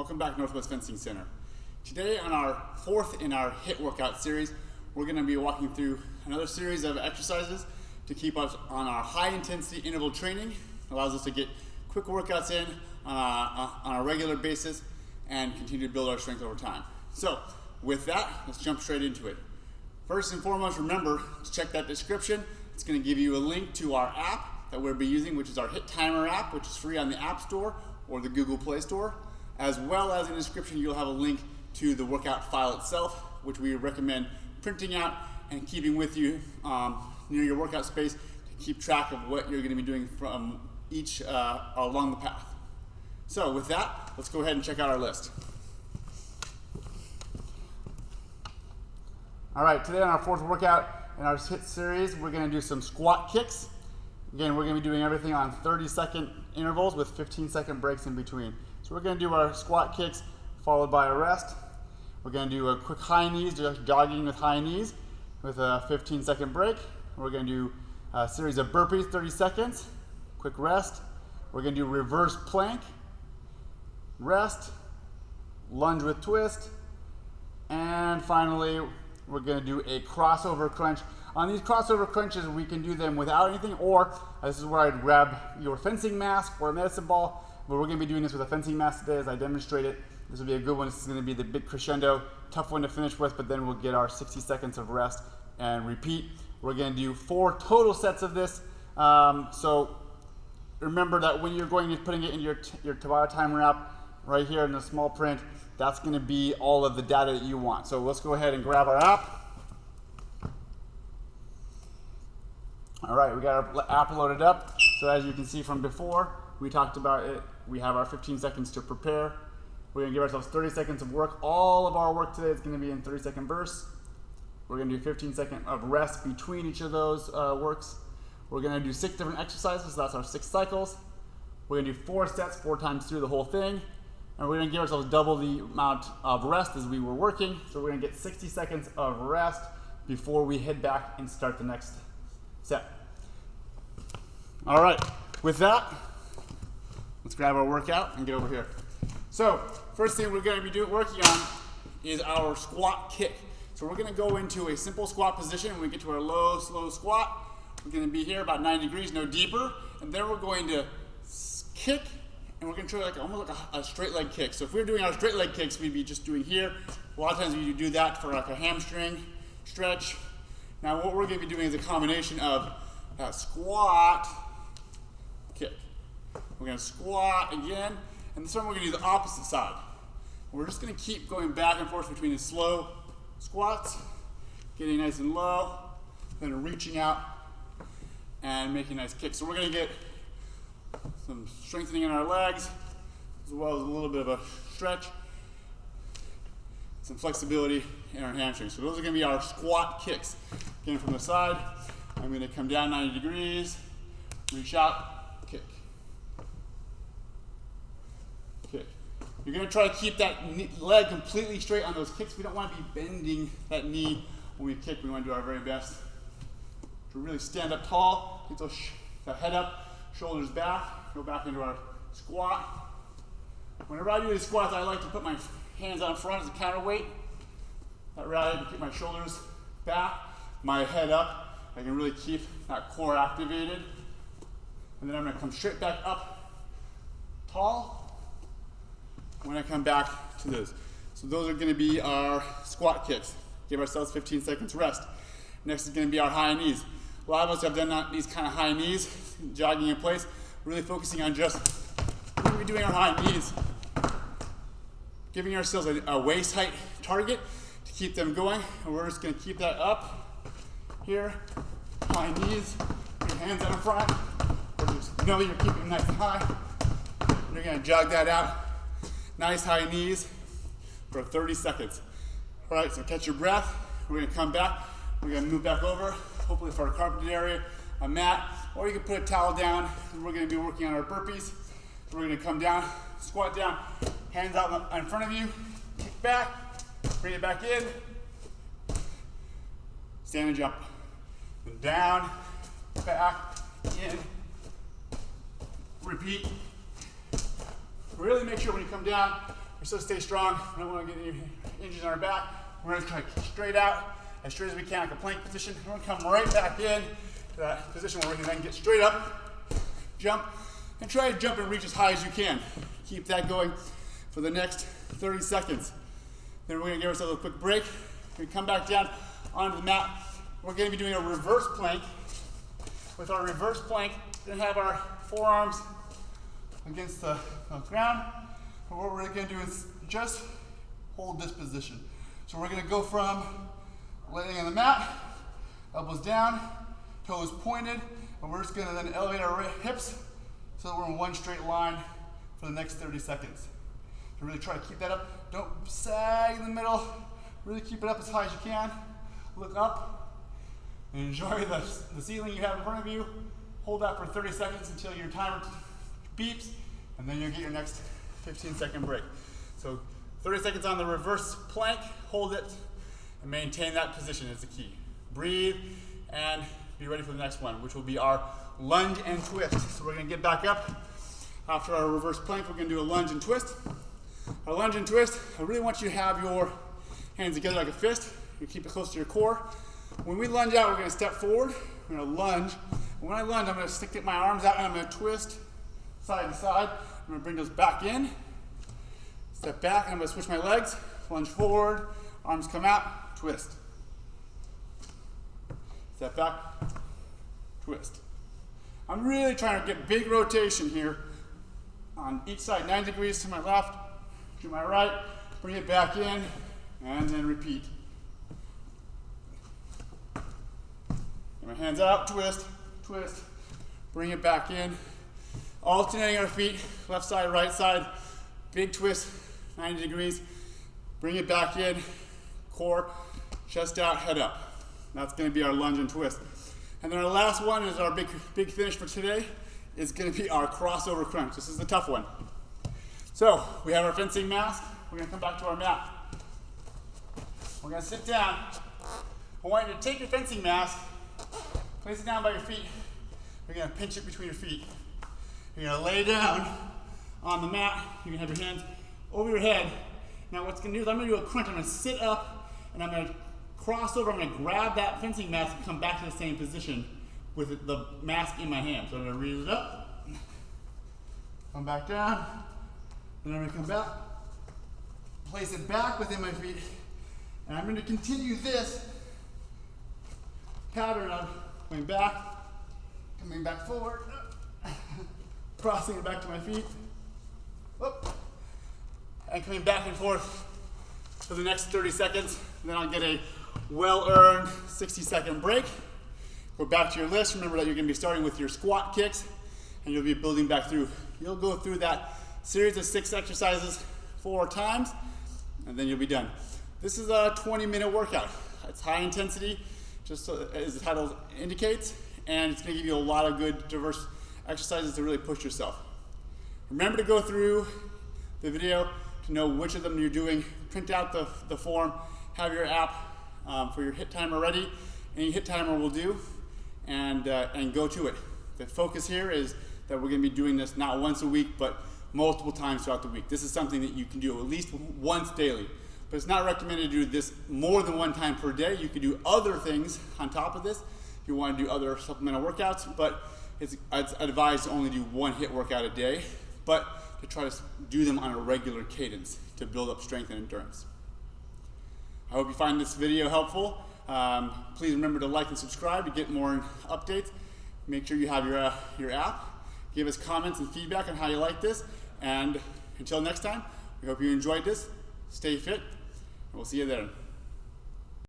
Welcome back, Northwest Fencing Center. Today, on our fourth in our HIIT workout series, we're going to be walking through another series of exercises to keep us on our high intensity interval training. It allows us to get quick workouts in on a regular basis and continue to build our strength over time. So with that, let's jump straight into it. First and foremost, remember to check that description. It's going to give you a link to our app that we'll be using, which is our HIIT Timer app, which is free on the App Store or the Google Play Store. As well as in the description, you'll have a link to the workout file itself, which we recommend printing out and keeping with you near your workout space to keep track of what you're going to be doing from each along the path. So with that, let's go ahead and check out our list. All right, today on our fourth workout in our HIIT series, we're going to do some squat kicks. Again, we're going to be doing everything on 30-second intervals with 15-second breaks in between. So we're going to do our squat kicks followed by a rest. We're going to do a quick high knees, just jogging with high knees with a 15-second break. We're going to do a series of burpees, 30 seconds, quick rest. We're going to do reverse plank, rest, lunge with twist, and finally we're going to do a crossover crunch. On these crossover crunches, we can do them without anything, or this is where I'd grab your fencing mask or a medicine ball. But we're going to be doing this with a fencing mask today as I demonstrate it. This will be a good one. This is going to be the big crescendo, tough one to finish with, but then we'll get our 60 seconds of rest and repeat. We're going to do 4 total sets of this. So remember that when you're going and putting it in your Tabata timer app right here in the small print, that's going to be all of the data that you want. So let's go ahead and grab our app. All right, we got our app loaded up. So as you can see from before, we talked about it. We have our 15 seconds to prepare. We're going to give ourselves 30 seconds of work. All of our work today is going to be in 30-second bursts. We're going to do 15 seconds of rest between each of those works. We're going to do 6 different exercises, so that's our 6 cycles. We're going to do 4 sets, 4 times through the whole thing. And we're going to give ourselves double the amount of rest as we were working. So we're going to get 60 seconds of rest before we head back and start the next set. All right, with that, let's grab our workout and get over here. So first thing we're going to be working on is our squat kick. So we're going to go into a simple squat position. When we get to our low, slow squat, we're going to be here about 90 degrees, no deeper. And then we're going to kick, and we're going to try almost like a straight leg kick. So if we were doing our straight leg kicks, we'd be just doing here. A lot of times we do that for like a hamstring stretch. Now what we're going to be doing is a combination of a squat, kick. We're going to squat again, and this one we're going to do the opposite side. We're just going to keep going back and forth between the slow squats, getting nice and low, then reaching out and making nice kicks. So we're going to get some strengthening in our legs, as well as a little bit of a stretch, some flexibility in our hamstrings. So those are going to be our squat kicks. Again, from the side, I'm going to come down 90 degrees, reach out, kick. Kick. You're going to try to keep that leg completely straight on those kicks. We don't want to be bending that knee when we kick. We want to do our very best to really stand up tall, get the head up, shoulders back, go back into our squat. Whenever I do the squats, I like to put my hands out in front as a counterweight. That way I like to keep my shoulders back, my head up. I can really keep that core activated. And then I'm going to come straight back up tall when I come back to this. So those are going to be our squat kicks. Give ourselves 15 seconds rest. Next is going to be our high knees. A lot of us have done these kind of high knees, jogging in place, really focusing on just we're going to be doing our high knees. Giving ourselves a waist height target to keep them going. And we're just going to keep that up here. High knees, your hands out in front. Just know you're keeping them nice and high. You're going to jog that out. Nice high knees for 30 seconds. All right, so catch your breath. We're going to come back. We're going to move back over, hopefully for a carpeted area, a mat, or you can put a towel down. We're going to be working on our burpees. So we're going to come down, squat down, hands out in front of you, kick back, bring it back in, stand and jump. And down, back, in, repeat. Really make sure when you come down, you're still stay strong. We don't want to get any injuries on our back. We're going to try to kick straight out, as straight as we can, like a plank position. We're going to come right back in to that position where we can then get straight up, jump, and try to jump and reach as high as you can. Keep that going for the next 30 seconds. Then we're going to give ourselves a quick break. We come back down onto the mat. We're going to be doing a reverse plank. With our reverse plank, we're going to have our forearms against the ground. And what we're going to do is just hold this position. So we're going to go from laying on the mat, elbows down, toes pointed, and we're just going to then elevate our hips so that we're in one straight line for the next 30 seconds. So really try to keep that up. Don't sag in the middle. Really keep it up as high as you can. Look up and enjoy the ceiling you have in front of you. Hold that for 30 seconds until your timer beeps, and then you'll get your next 15-second break. So 30 seconds on the reverse plank, hold it, and maintain that position is the key. Breathe and be ready for the next one, which will be our lunge and twist. So we're going to get back up. After our reverse plank, we're going to do a lunge and twist. Our lunge and twist, I really want you to have your hands together like a fist. You keep it close to your core. When we lunge out, we're going to step forward. We're going to lunge. And when I lunge, I'm going to stick my arms out and I'm going to twist side to side. I'm going to bring those back in. Step back, and I'm going to switch my legs. Lunge forward, arms come out, twist. Step back, twist. I'm really trying to get big rotation here on each side. 90 degrees to my left, to my right. Bring it back in, and then repeat. Get my hands out, twist, twist. Bring it back in. Alternating our feet, left side, right side. Big twist, 90 degrees. Bring it back in, core, chest out, head up. That's going to be our lunge and twist. And then our last one is our big finish for today. Is going to be our crossover crunch. This is the tough one. So we have our fencing mask. We're going to come back to our mat. We're going to sit down. I want you to take your fencing mask, place it down by your feet. You're going to pinch it between your feet. You're going to lay down on the mat. You're going to have your hands over your head. Now what's going to do is I'm going to do a crunch. I'm going to sit up and I'm going to cross over. I'm going to grab that fencing mask and come back to the same position with the mask in my hand. So I'm going to raise it up, come back down, then I'm going to come back, place it back within my feet, and I'm going to continue this pattern of going back, coming back forward, crossing it back to my feet, and coming back and forth for the next 30 seconds. And then I'll get a well-earned 60-second break. Go back to your list. Remember that you're going to be starting with your squat kicks, and you'll be building back through. You'll go through that series of 6 exercises 4 times, and then you'll be done. This is a 20-minute workout. It's high intensity, just as the title indicates, and it's going to give you a lot of good, diverse exercises to really push yourself. Remember to go through the video to know which of them you're doing. Print out the form, have your app for your HIIT timer ready. Any HIIT timer will do, and go to it. The focus here is that we're going to be doing this not once a week, but multiple times throughout the week. This is something that you can do at least once daily. But it's not recommended to do this more than 1 time per day. You can do other things on top of this if you want to do other supplemental workouts, but it's advised to only do 1 HIIT workout a day, but to try to do them on a regular cadence to build up strength and endurance. I hope you find this video helpful. Please remember to like and subscribe to get more updates. Make sure you have your app. Give us comments and feedback on how you like this. And until next time, we hope you enjoyed this. Stay fit, and we'll see you there.